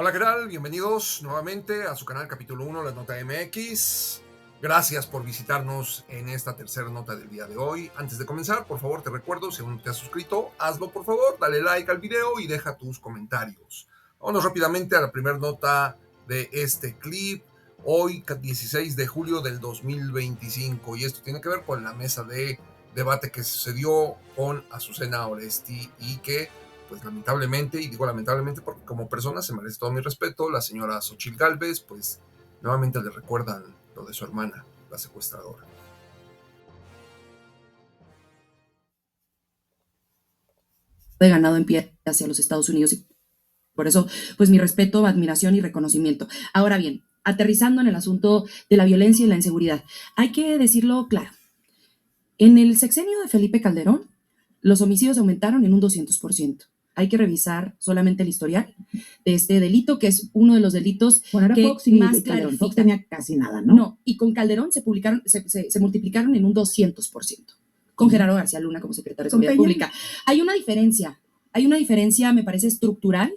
Hola, ¿qué tal? Bienvenidos nuevamente a su canal Capítulo 1, La Nota MX. Gracias por visitarnos en esta tercera nota del día de hoy. Antes de comenzar, por favor, te recuerdo, si aún no te has suscrito, hazlo por favor, dale like al video y deja tus comentarios. Vámonos rápidamente a la primera nota de este clip. Hoy, 16 de julio del 2025, y esto tiene que ver con la mesa de debate que sucedió con Azucena Oresti y que pues lamentablemente, y digo lamentablemente porque como persona se merece todo mi respeto, la señora Xochitl Gálvez, pues nuevamente le recuerdan lo de su hermana, la secuestradora. De ganado en pie hacia los Estados Unidos y por eso, pues mi respeto, admiración y reconocimiento. Ahora bien, aterrizando en el asunto de la violencia y la inseguridad, hay que decirlo claro. En el sexenio de Felipe Calderón, los homicidios aumentaron en un 200%. Hay que revisar solamente el historial de este delito, que es uno de los delitos que Fox más Calderón. Fox clarifican. tenía casi nada, ¿no? No, y con Calderón se multiplicaron en un 200%. Con Genaro García Luna como secretario de Seguridad Pública. Hay una diferencia, me parece, estructural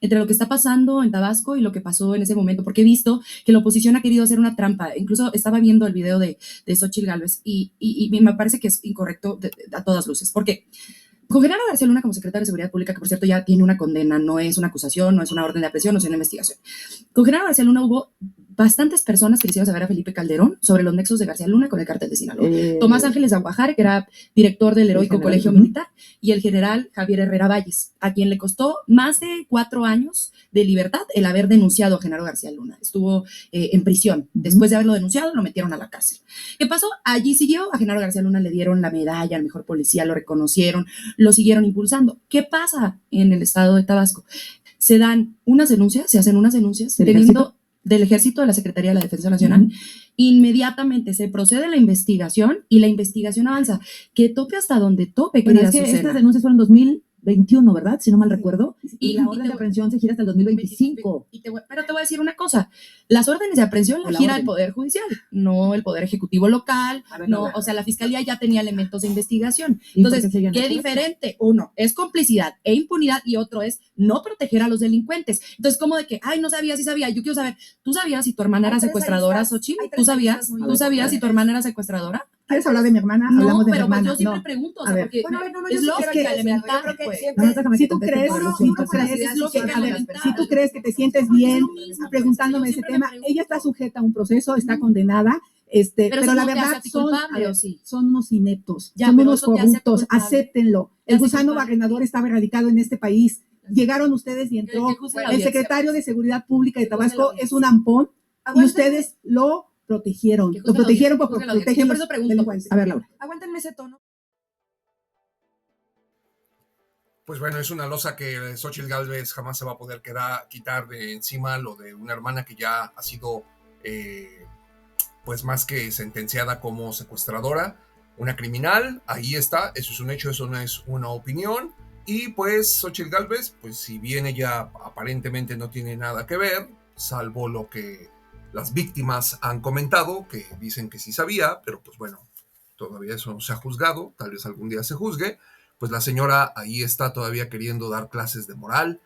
entre lo que está pasando en Tabasco y lo que pasó en ese momento, porque he visto que la oposición ha querido hacer una trampa. Incluso estaba viendo el video de Xochitl Gálvez y me parece que es incorrecto a todas luces. Porque con Genaro García Luna como secretario de Seguridad Pública, que por cierto ya tiene una condena, no es una acusación, no es una orden de aprehensión, no es una investigación. Con Genaro García Luna hubo bastantes personas que le hicieron saber a Felipe Calderón sobre los nexos de García Luna con el cártel de Sinaloa. Tomás Ángeles Aguajar, que era director del heroico colegio militar, y el general Javier Herrera Valles, a quien le costó más de 4 años de libertad el haber denunciado a Genaro García Luna. Estuvo en prisión. Después de haberlo denunciado, lo metieron a la cárcel. ¿Qué pasó? Allí siguió, a Genaro García Luna le dieron la medalla al mejor policía, lo reconocieron, lo siguieron impulsando. ¿Qué pasa en el estado de Tabasco? Se hacen unas denuncias del Ejército, de la Secretaría de la Defensa Nacional, inmediatamente se procede a la investigación y la investigación avanza, que tope hasta donde tope. Bueno, es que estas denuncias fueron 2021, ¿verdad? Si no mal recuerdo. Y la orden de aprehensión se gira hasta el 2025. Pero te voy a decir una cosa, las órdenes de aprehensión la gira el Poder Judicial, no el Poder Ejecutivo local, o sea, la Fiscalía ya tenía elementos de investigación. Entonces, ¿qué diferente? Uno es complicidad e impunidad y otro es no proteger a los delincuentes. Entonces, como de que, ay, no sabía, sí sabía, yo quiero saber, ¿tú sabías si tu hermana era secuestradora, Xochitl? ¿Tú sabías si tu hermana era secuestradora? ¿Quieres hablar de mi hermana? No, Hablamos de pero mi hermana. Yo siempre pregunto, o sea, porque es lógica elemental, pues. Si tú crees que te sientes bien preguntándome ese tema, ella está sujeta a un proceso, está condenada, pero la verdad son unos ineptos, son unos corruptos, acéptenlo. El gusano barrenador estaba erradicado en este país. Llegaron ustedes y entró el secretario de Seguridad Pública de Tabasco, es un ampón, y ustedes lo protegieron por proteger los delincuentes. A ver, Laura. Aguántenme ese tono. Pues bueno, es una losa que Xochitl Gálvez jamás se va a poder quitar de encima, lo de una hermana que ya ha sido pues más que sentenciada como secuestradora, una criminal. Ahí está, eso es un hecho, eso no es una opinión. Y pues Xochitl Gálvez, pues si bien ella aparentemente no tiene nada que ver, salvo lo que las víctimas han comentado, que dicen que sí sabía, pero pues bueno, todavía eso no se ha juzgado, tal vez algún día se juzgue. Pues la señora ahí está todavía queriendo dar clases de moral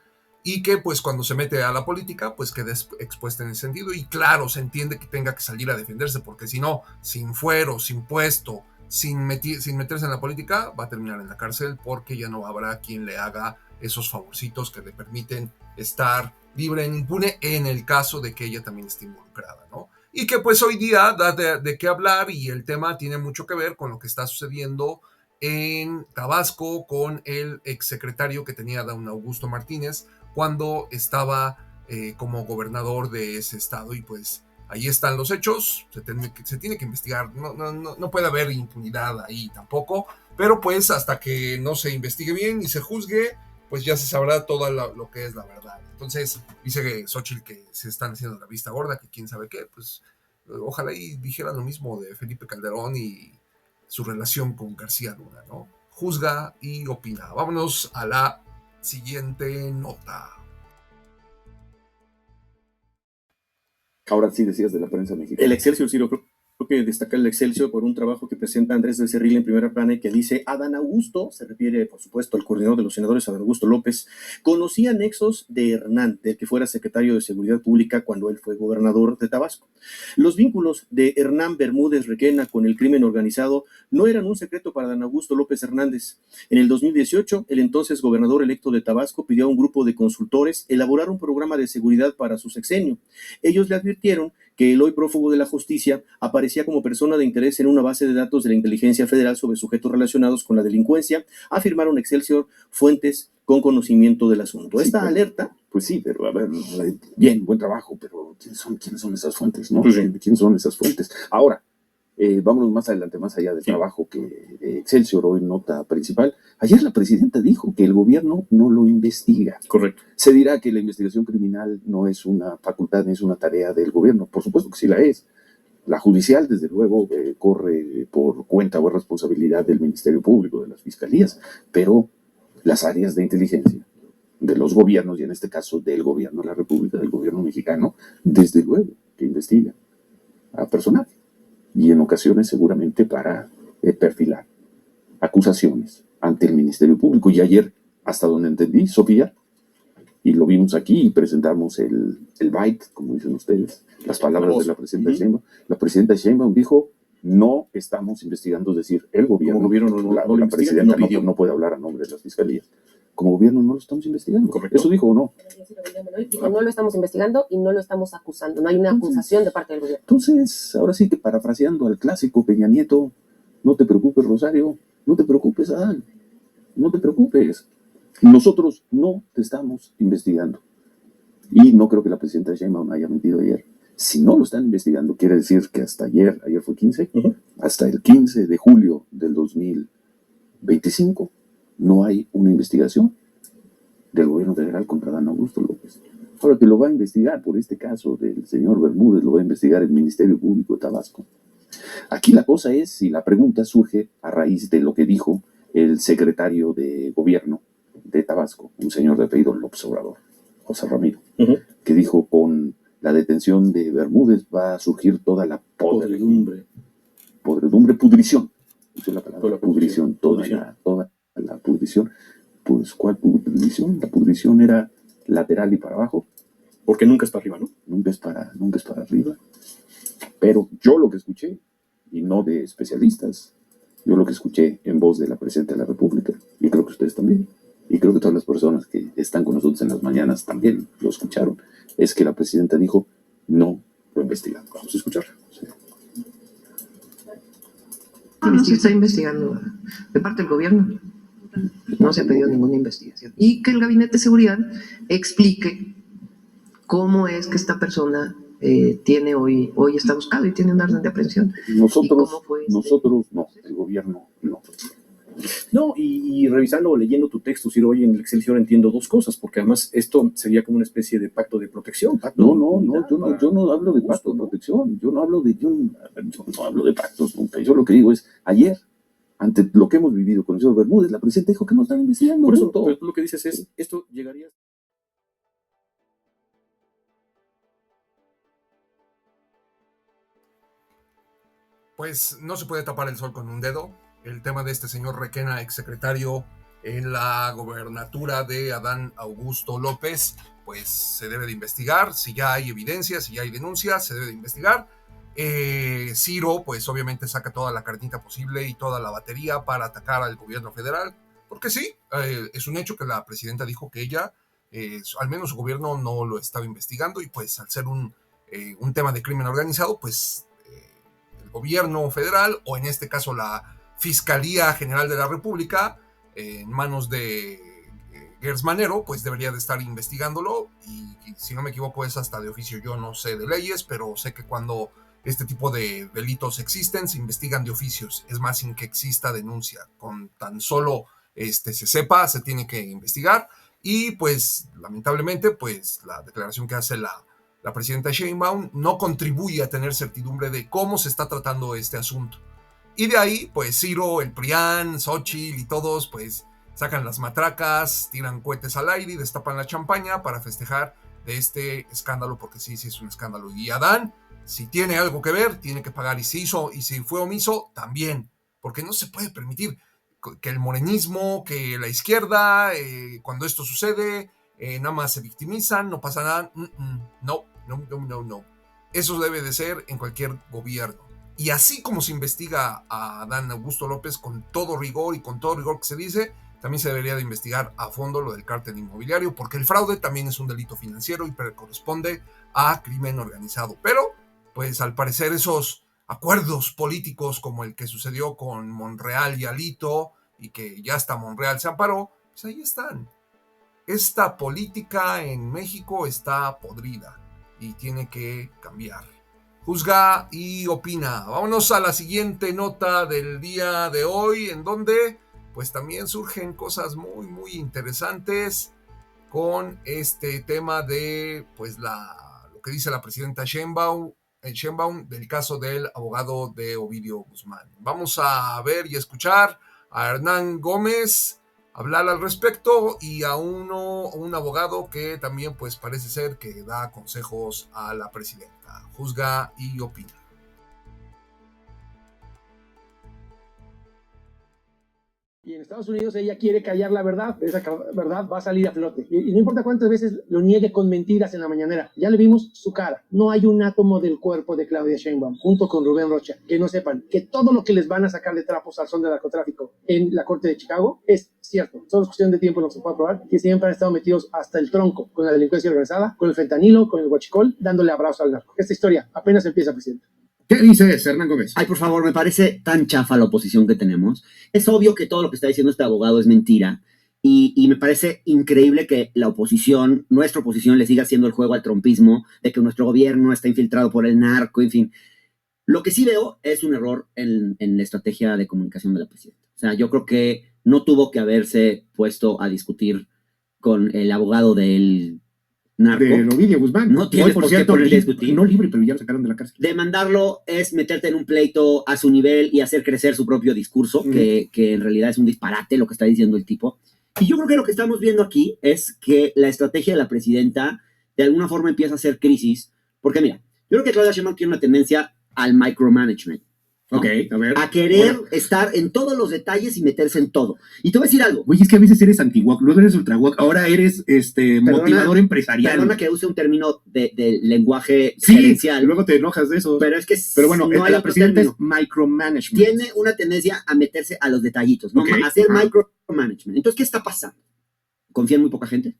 y que pues cuando se mete a la política pues quede expuesta en ese sentido, y claro, se entiende que tenga que salir a defenderse, porque si no, sin fuero, sin puesto, sin meterse en la política, va a terminar en la cárcel, porque ya no habrá quien le haga esos favorcitos que le permiten estar libre e impune en el caso de que ella también esté involucrada, ¿no? Y que pues hoy día da de qué hablar, y el tema tiene mucho que ver con lo que está sucediendo en Tabasco con el exsecretario que tenía don Augusto Martínez cuando estaba como gobernador de ese estado. Y pues ahí están los hechos, se tiene que investigar, no puede haber impunidad ahí tampoco, pero pues hasta que no se investigue bien y se juzgue, pues ya se sabrá todo lo que es la verdad. Entonces dice Xochitl que se están haciendo la vista gorda, que quién sabe qué, pues ojalá y dijera lo mismo de Felipe Calderón y su relación con García Luna, ¿no? Juzga y opina. Vámonos a la siguiente nota. Ahora sí decías de la prensa mexicana. El Excelsior, Ciro, Creo que destaca el Excelsior por un trabajo que presenta Andrés del Cerril en primera plana y que dice: Adán Augusto, se refiere por supuesto al coordinador de los senadores, Adán Augusto López, conocía nexos de Hernán, del que fuera secretario de Seguridad Pública cuando él fue gobernador de Tabasco. Los vínculos de Hernán Bermúdez Requena con el crimen organizado no eran un secreto para Adán Augusto López Hernández. En el 2018, el entonces gobernador electo de Tabasco pidió a un grupo de consultores elaborar un programa de seguridad para su sexenio. Ellos le advirtieron que el hoy prófugo de la justicia aparecía como persona de interés en una base de datos de la inteligencia federal sobre sujetos relacionados con la delincuencia, afirmaron Excelsior fuentes con conocimiento del asunto. Sí, Esta pero, alerta... Pues sí, pero a ver, bien, buen trabajo, pero ¿quiénes son esas fuentes? ¿No? Pues sí. ¿Quiénes son esas fuentes? Ahora, vámonos más adelante, más allá del trabajo que Excelsior hoy nota principal. Ayer la presidenta dijo que el gobierno no lo investiga. Correcto. Se dirá que la investigación criminal no es una facultad, ni es una tarea del gobierno. Por supuesto que sí la es. La judicial, desde luego, corre por cuenta o responsabilidad del Ministerio Público, de las fiscalías, pero las áreas de inteligencia de los gobiernos, y en este caso del gobierno de la República, del gobierno mexicano, desde luego que investiga a personal. Y en ocasiones seguramente para perfilar acusaciones ante el Ministerio Público. Y ayer, hasta donde entendí, Sofía, y lo vimos aquí y presentamos el byte, como dicen ustedes, las palabras de la presidenta Sheinbaum. La presidenta Sheinbaum dijo: no estamos investigando, es decir, el gobierno, la presidenta no puede hablar a nombre de las fiscalías. Como gobierno no lo estamos investigando. Correcto. ¿Eso dijo o no? Dijo: no lo estamos investigando y no lo estamos acusando. No hay una acusación de parte del gobierno. Entonces, ahora sí que parafraseando al clásico Peña Nieto: no te preocupes, Rosario, no te preocupes, Adán, no te preocupes. Nosotros no te estamos investigando. Y no creo que la presidenta Sheinbaum haya mentido ayer. Si no lo están investigando, quiere decir que hasta ayer fue 15, hasta el 15 de julio del 2025, no hay una investigación del gobierno federal contra Adán Augusto López. Ahora, que lo va a investigar por este caso del señor Bermúdez, lo va a investigar el Ministerio Público de Tabasco. Aquí la cosa es, si la pregunta surge a raíz de lo que dijo el secretario de gobierno de Tabasco, un señor de apellido López Obrador, José Ramiro, que dijo: con la detención de Bermúdez va a surgir toda la pudrición. Usé la palabra pudrición, toda la pudrición. Pues, ¿cuál pudrición? La pudrición era lateral y para abajo. Porque nunca es para arriba, ¿no? Nunca es para arriba. Pero yo lo que escuché, y no de especialistas, yo lo que escuché en voz de la presidenta de la República, y creo que ustedes también, y creo que todas las personas que están con nosotros en las mañanas también lo escucharon, es que la presidenta dijo: no lo investigan. Vamos a escucharla. Sí. No se está investigando de parte del gobierno. No se ha pedido ninguna investigación. Y que el Gabinete de Seguridad explique cómo es que esta persona tiene hoy está buscado y tiene un orden de aprehensión. Nosotros no, el gobierno no. No, y revisando o leyendo tu texto, Ciro, hoy en el Excelsior entiendo dos cosas, porque además esto sería como una especie de pacto de protección. Yo no hablo de pacto de protección, yo no hablo de pactos nunca. Yo lo que digo es, ayer, ante lo que hemos vivido con el señor Bermúdez, la presidenta dijo que no están investigando. Por eso, todo. Tú lo que dices es, esto llegaría... Pues no se puede tapar el sol con un dedo. El tema de este señor Requena, exsecretario en la gobernatura de Adán Augusto López, pues se debe de investigar. Si ya hay evidencia, si ya hay denuncias, se debe de investigar. Ciro, pues obviamente saca toda la carnita posible y toda la batería para atacar al gobierno federal, porque sí, es un hecho que la presidenta dijo que ella, al menos su gobierno no lo estaba investigando, y pues al ser un tema de crimen organizado, pues el gobierno federal, o en este caso la Fiscalía General de la República, en manos de Gers Manero, pues debería de estar investigándolo, y si no me equivoco es hasta de oficio. Yo no sé de leyes, pero sé que cuando este tipo de delitos existen, se investigan de oficios. Es más, sin que exista denuncia, con tan solo se sepa, se tiene que investigar. Y pues lamentablemente, pues la declaración que hace la presidenta Sheinbaum no contribuye a tener certidumbre de cómo se está tratando este asunto. Y de ahí, pues Ciro, el PRIAN, Xochitl y todos, pues sacan las matracas, tiran cohetes al aire y destapan la champaña para festejar de este escándalo, porque sí es un escándalo. Y Adán, Si tiene algo que ver, tiene que pagar. Y si hizo, y si fue omiso, también. Porque no se puede permitir que el morenismo, que la izquierda, cuando esto sucede, nada más se victimizan, no pasa nada. No. Eso debe de ser en cualquier gobierno. Y así como se investiga a Adán Augusto López con todo rigor y con todo rigor que se dice, también se debería de investigar a fondo lo del cártel inmobiliario, porque el fraude también es un delito financiero y corresponde a crimen organizado. Pero, pues al parecer esos acuerdos políticos como el que sucedió con Monreal y Alito, y que ya hasta Monreal se amparó, pues ahí están. Esta política en México está podrida y tiene que cambiar. Juzga y opina. Vámonos a la siguiente nota del día de hoy, en donde pues también surgen cosas muy muy interesantes con este tema de pues lo que dice la presidenta Sheinbaum del caso del abogado de Ovidio Guzmán. Vamos a ver y escuchar a Hernán Gómez hablar al respecto y a un abogado que también pues parece ser que da consejos a la presidenta. Juzga y opina. Y en Estados Unidos ella quiere callar la verdad, esa verdad va a salir a flote. Y no importa cuántas veces lo niegue con mentiras en la mañanera, ya le vimos su cara. No hay un átomo del cuerpo de Claudia Sheinbaum, junto con Rubén Rocha, que no sepan que todo lo que les van a sacar de trapos al son del narcotráfico en la corte de Chicago es cierto. Solo es cuestión de tiempo en lo que se puede probar, que siempre han estado metidos hasta el tronco con la delincuencia organizada, con el fentanilo, con el huachicol, dándole abrazos al narco. Esta historia apenas empieza, presidente. ¿Qué dices, Hernán Gómez? Ay, por favor, me parece tan chafa la oposición que tenemos. Es obvio que todo lo que está diciendo este abogado es mentira. Y me parece increíble que la oposición, nuestra oposición, le siga haciendo el juego al trumpismo, de que nuestro gobierno está infiltrado por el narco, en fin. Lo que sí veo es un error en la estrategia de comunicación de la presidenta. O sea, yo creo que no tuvo que haberse puesto a discutir con el abogado del narco. De Ovidio Guzmán. No tiene por qué ponerle a discutir. No libre, pero ya lo sacaron de la cárcel. Demandarlo es meterte en un pleito a su nivel y hacer crecer su propio discurso, que en realidad es un disparate lo que está diciendo el tipo. Y yo creo que lo que estamos viendo aquí es que la estrategia de la presidenta de alguna forma empieza a hacer crisis, porque mira, yo creo que Claudia Sheinbaum tiene una tendencia al micromanagement. ¿no? Ok, a ver. A querer estar en todos los detalles y meterse en todo. Y te voy a decir algo. Oye, es que a veces eres anti-woke, luego eres ultra-woke, ahora eres motivador empresarial. Perdona que use un término de lenguaje gerencial. Sí, luego te enojas de eso. Pero es que pero bueno, no la presidenta es micromanagement. Tiene una tendencia a meterse a los detallitos, ¿no? Okay. A hacer micromanagement. Entonces, ¿qué está pasando? ¿Confía en muy poca gente?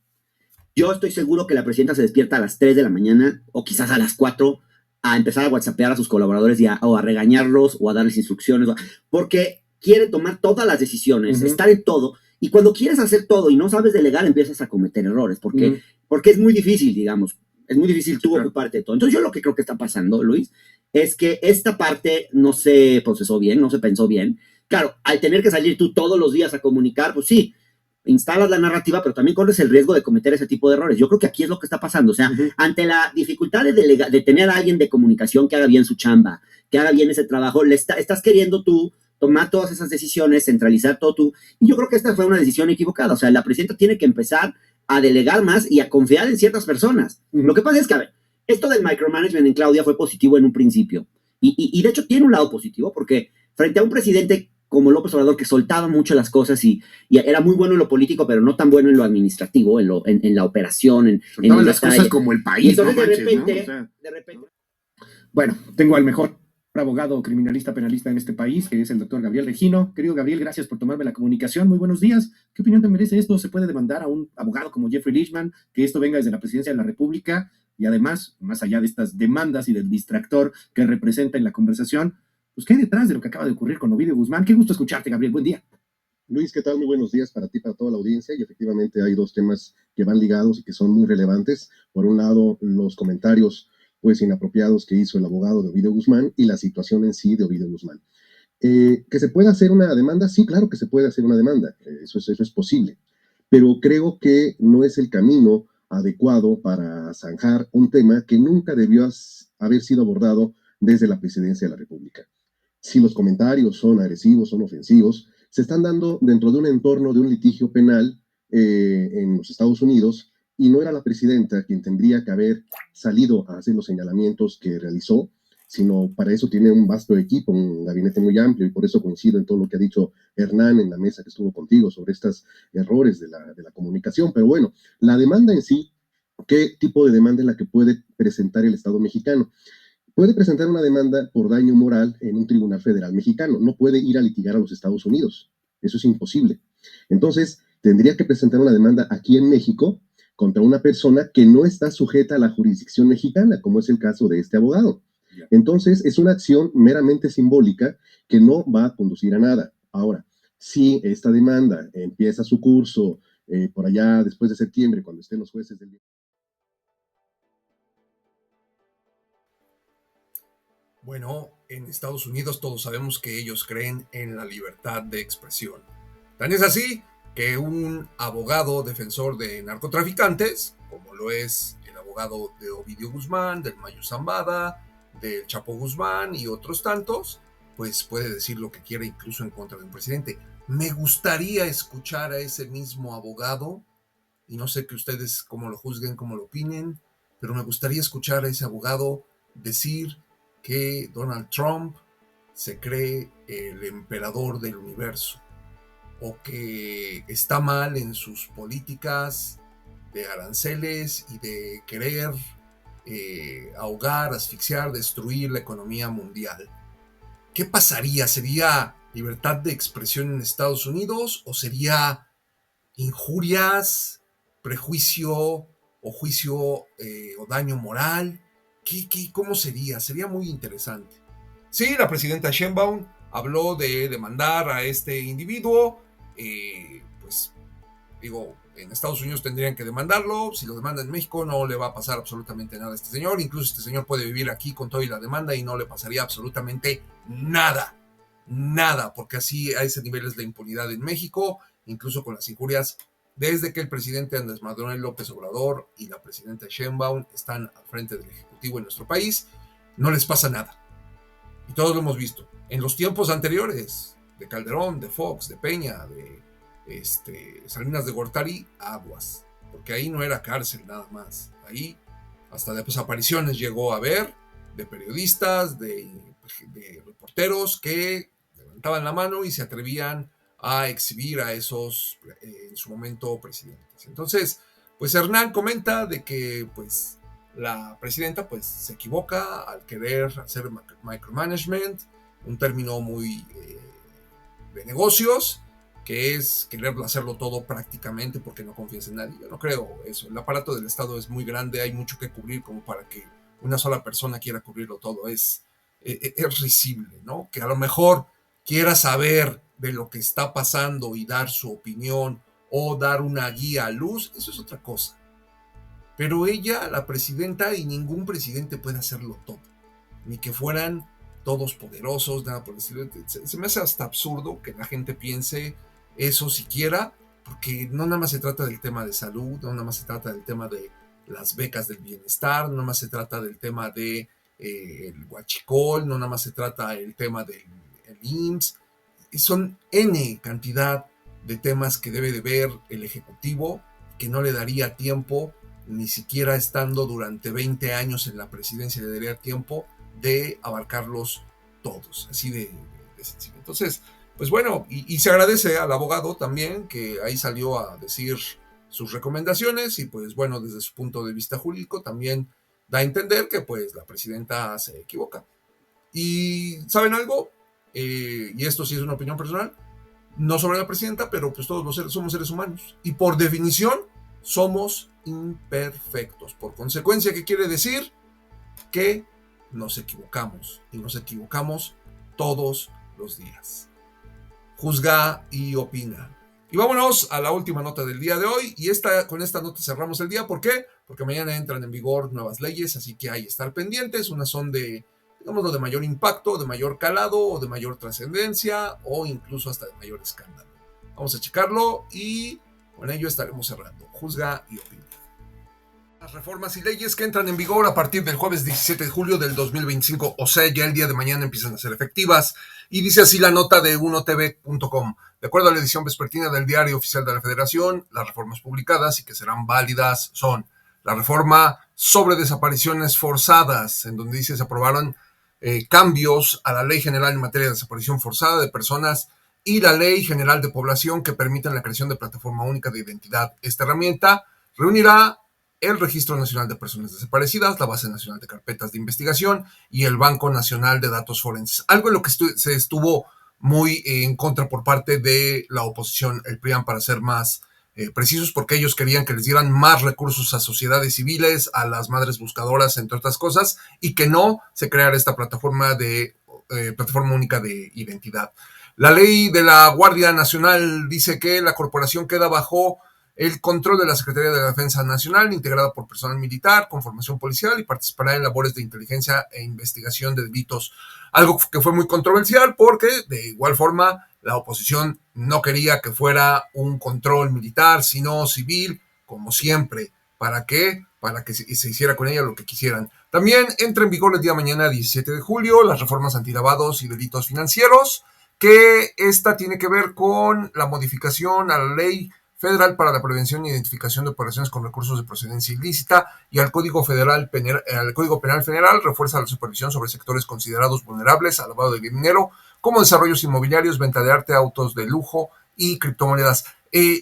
Yo estoy seguro que la presidenta se despierta a las 3 de la mañana o quizás a las 4 a empezar a whatsappear a sus colaboradores o a regañarlos o a darles instrucciones, porque quiere tomar todas las decisiones, estar en todo, y cuando quieres hacer todo y no sabes delegar, empiezas a cometer errores, porque es muy difícil, digamos, es muy difícil tú ocuparte de todo. Entonces yo lo que creo que está pasando, Luis, es que esta parte no se procesó bien, no se pensó bien. Claro, al tener que salir tú todos los días a comunicar, pues sí, instalas la narrativa, pero también corres el riesgo de cometer ese tipo de errores. Yo creo que aquí es lo que está pasando. O sea, ante la dificultad de tener a alguien de comunicación que haga bien su chamba, que haga bien ese trabajo, estás queriendo tú tomar todas esas decisiones, centralizar todo tú. Y yo creo que esta fue una decisión equivocada. O sea, la presidenta tiene que empezar a delegar más y a confiar en ciertas personas. Lo que pasa es que, a ver, esto del micromanagement en Claudia fue positivo en un principio. Y de hecho tiene un lado positivo, porque frente a un presidente como López Obrador, que soltaba mucho las cosas y era muy bueno en lo político, pero no tan bueno en lo administrativo, en la operación, en las cosas como el país. Entonces, no de manches, repente, ¿no? O sea, de repente. Bueno, tengo al mejor abogado criminalista penalista en este país, que es el doctor Gabriel Regino. Querido Gabriel, gracias por tomarme la comunicación. Muy buenos días. ¿Qué opinión te merece esto? ¿Se puede demandar a un abogado como Jeffrey Lichman, que esto venga desde la presidencia de la República? Y además, más allá de estas demandas y del distractor que representa en la conversación, pues, ¿qué hay detrás de lo que acaba de ocurrir con Ovidio Guzmán? Qué gusto escucharte, Gabriel. Buen día. Luis, ¿qué tal? Muy buenos días para ti, para toda la audiencia. Y efectivamente hay dos temas que van ligados y que son muy relevantes. Por un lado, los comentarios pues inapropiados que hizo el abogado de Ovidio Guzmán y la situación en sí de Ovidio Guzmán. ¿Que se puede hacer una demanda? Sí, claro que se puede hacer una demanda. Eso es posible. Pero creo que no es el camino adecuado para zanjar un tema que nunca debió haber sido abordado desde la presidencia de la República. Si los comentarios son agresivos, son ofensivos, se están dando dentro de un entorno de un litigio penal en los Estados Unidos y no era la presidenta quien tendría que haber salido a hacer los señalamientos que realizó, sino para eso tiene un vasto equipo, un gabinete muy amplio, y por eso coincido en todo lo que ha dicho Hernán en la mesa que estuvo contigo sobre estos errores de la comunicación. Pero bueno, la demanda en sí, ¿qué tipo de demanda es la que puede presentar el Estado mexicano? Puede presentar una demanda por daño moral en un tribunal federal mexicano, no puede ir a litigar a los Estados Unidos, eso es imposible. Entonces, tendría que presentar una demanda aquí en México contra una persona que no está sujeta a la jurisdicción mexicana, como es el caso de este abogado. Entonces, es una acción meramente simbólica que no va a conducir a nada. Ahora, si esta demanda empieza su curso por allá después de septiembre, cuando estén los jueces del... Bueno, en Estados Unidos todos sabemos que ellos creen en la libertad de expresión. Tan es así que un abogado defensor de narcotraficantes, como lo es el abogado de Ovidio Guzmán, del Mayo Zambada, del Chapo Guzmán y otros tantos, pues puede decir lo que quiera incluso en contra de un presidente. Me gustaría escuchar a ese mismo abogado, y no sé que ustedes cómo lo juzguen, cómo lo opinen, pero me gustaría escuchar a ese abogado decir que Donald Trump se cree el emperador del universo, o que está mal en sus políticas de aranceles y de querer ahogar, asfixiar, destruir la economía mundial. ¿Qué pasaría? ¿Sería libertad de expresión en Estados Unidos o sería injurias, prejuicio o juicio o daño moral? ¿Cómo sería? Sería muy interesante. Sí, la presidenta Sheinbaum habló de demandar a este individuo. Pues digo, en Estados Unidos tendrían que demandarlo. Si lo demandan en México no le va a pasar absolutamente nada a este señor. Incluso este señor puede vivir aquí con toda la demanda y no le pasaría absolutamente nada. Nada, porque así a ese nivel es la impunidad en México, incluso con las injurias. Desde que el presidente Andrés Manuel López Obrador y la presidenta Sheinbaum están al frente del Ejecutivo en nuestro país, no les pasa nada. Y todos lo hemos visto. En los tiempos anteriores, de Calderón, de Fox, de Peña, de Salinas de Gortari, aguas. Porque ahí no era cárcel nada más. Ahí hasta de desapariciones llegó a haber, de periodistas, de reporteros que levantaban la mano y se atrevían a exhibir a esos en su momento presidentes. Entonces, pues Hernán comenta de que pues la presidenta pues se equivoca al querer hacer micromanagement, un término muy de negocios, que es querer hacerlo todo prácticamente porque no confías en nadie. Yo no creo eso. El aparato del Estado es muy grande, hay mucho que cubrir como para que una sola persona quiera cubrirlo todo. Es risible, ¿no? Que a lo mejor quiera saber de lo que está pasando y dar su opinión o dar una guía a luz, eso es otra cosa. Pero ella, la presidenta, y ningún presidente puede hacerlo todo. Ni que fueran todos poderosos, nada por el estilo. Se me hace hasta absurdo que la gente piense eso siquiera, porque no nada más se trata del tema de salud, no nada más se trata del tema de las becas del bienestar, no nada más se trata del tema de el huachicol, no nada más se trata del tema del IMSS. Son N cantidad de temas que debe de ver el Ejecutivo, que no le daría tiempo, ni siquiera estando durante 20 años en la presidencia, le daría tiempo de abarcarlos todos, así de sencillo. Entonces, pues bueno, y se agradece al abogado también, que ahí salió a decir sus recomendaciones, y pues bueno, desde su punto de vista jurídico también da a entender que pues la presidenta se equivoca. Y ¿saben algo? Y esto sí es una opinión personal, no sobre la presidenta, pero pues todos los seres somos seres humanos, y por definición somos imperfectos. Por consecuencia, ¿qué quiere decir? Que nos equivocamos, y nos equivocamos todos los días. Juzga y opina. Y vámonos a la última nota del día de hoy, y con esta nota cerramos el día. ¿Por qué? Porque mañana entran en vigor nuevas leyes, así que hay que estar pendientes. Unas son de, digámoslo, de mayor impacto, de mayor calado, o de mayor trascendencia, o incluso hasta de mayor escándalo. Vamos a checarlo y con ello estaremos cerrando. Juzga y opina. Las reformas y leyes que entran en vigor a partir del jueves 17 de julio del 2025, o sea, ya el día de mañana empiezan a ser efectivas. Y dice así la nota de unotv.com. De acuerdo a la edición vespertina del Diario Oficial de la Federación, las reformas publicadas y que serán válidas son la reforma sobre desapariciones forzadas, en donde dice se aprobaron cambios a la Ley General en materia de desaparición forzada de personas y la Ley General de Población que permiten la creación de plataforma única de identidad. Esta herramienta reunirá el Registro Nacional de Personas Desaparecidas, la Base Nacional de Carpetas de Investigación y el Banco Nacional de Datos Forenses. Algo en lo que se estuvo muy en contra por parte de la oposición, el PRIAN, para ser más precisos, porque ellos querían que les dieran más recursos a sociedades civiles, a las madres buscadoras, entre otras cosas, y que no se creara esta plataforma única de identidad. La ley de la Guardia Nacional dice que la corporación queda bajo el control de la Secretaría de la Defensa Nacional, integrada por personal militar con formación policial y participará en labores de inteligencia e investigación de delitos. Algo que fue muy controversial porque, de igual forma, la oposición no quería que fuera un control militar, sino civil, como siempre. ¿Para qué? Para que se hiciera con ella lo que quisieran. También entra en vigor el día de mañana, 17 de julio, las reformas antilavados y delitos financieros, que esta tiene que ver con la modificación a la Ley Federal para la Prevención e Identificación de Operaciones con Recursos de Procedencia Ilícita y al Código Penal Federal refuerza la supervisión sobre sectores considerados vulnerables al lavado de dinero, como desarrollos inmobiliarios, venta de arte, autos de lujo y criptomonedas.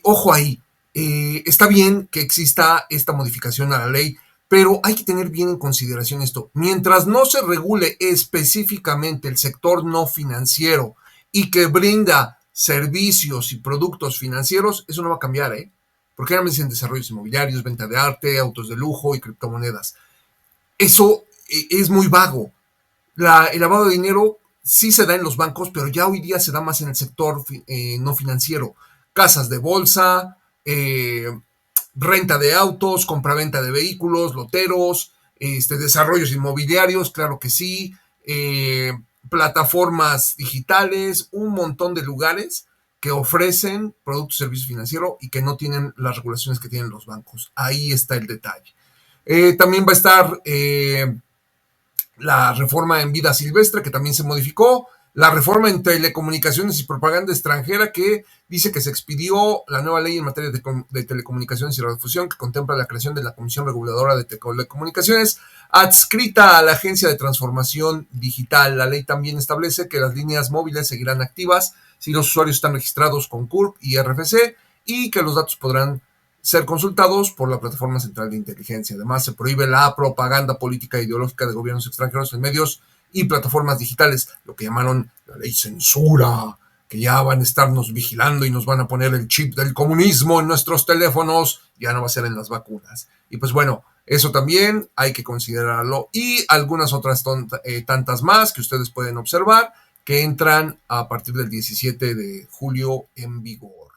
Ojo ahí, está bien que exista esta modificación a la ley, pero hay que tener bien en consideración esto. Mientras no se regule específicamente el sector no financiero y que brinda servicios y productos financieros, eso no va a cambiar, porque ahora me dicen desarrollos inmobiliarios, venta de arte, autos de lujo y criptomonedas. Eso es muy vago. El lavado de dinero sí se da en los bancos, pero ya hoy día se da más en el sector no financiero. Casas de bolsa, renta de autos, compraventa de vehículos, loteros, desarrollos inmobiliarios, claro que sí, plataformas digitales, un montón de lugares que ofrecen productos y servicios financieros y que no tienen las regulaciones que tienen los bancos. Ahí está el detalle. También va a estar la reforma en vida silvestre, que también se modificó, la reforma en telecomunicaciones y propaganda extranjera, que dice que se expidió la nueva ley en materia de telecomunicaciones y radiodifusión, que contempla la creación de la Comisión Reguladora de Telecomunicaciones, adscrita a la Agencia de Transformación Digital. La ley también establece que las líneas móviles seguirán activas si los usuarios están registrados con CURP y RFC y que los datos podrán ser consultados por la Plataforma Central de Inteligencia. Además, se prohíbe la propaganda política e ideológica de gobiernos extranjeros en medios y plataformas digitales, lo que llamaron la ley censura, que ya van a estarnos vigilando y nos van a poner el chip del comunismo en nuestros teléfonos, ya no va a ser en las vacunas. Y pues bueno, eso también hay que considerarlo. Y algunas otras tantas más que ustedes pueden observar que entran a partir del 17 de julio en vigor.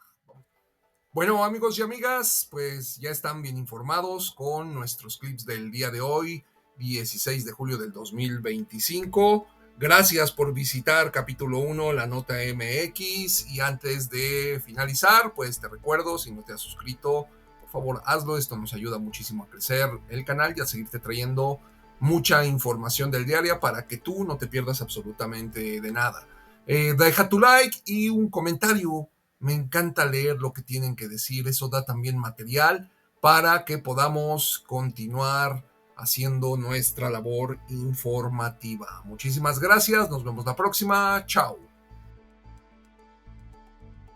Bueno, amigos y amigas, pues ya están bien informados con nuestros clips del día de hoy, 16 de julio del 2025. Gracias por visitar capítulo 1, la nota MX. Y antes de finalizar, pues te recuerdo, si no te has suscrito, por favor hazlo. Esto nos ayuda muchísimo a crecer el canal y a seguirte trayendo mucha información del diario para que tú no te pierdas absolutamente de nada. Deja tu like y un comentario. Me encanta leer lo que tienen que decir. Eso da también material para que podamos continuar haciendo nuestra labor informativa. Muchísimas gracias. Nos vemos la próxima. Chao.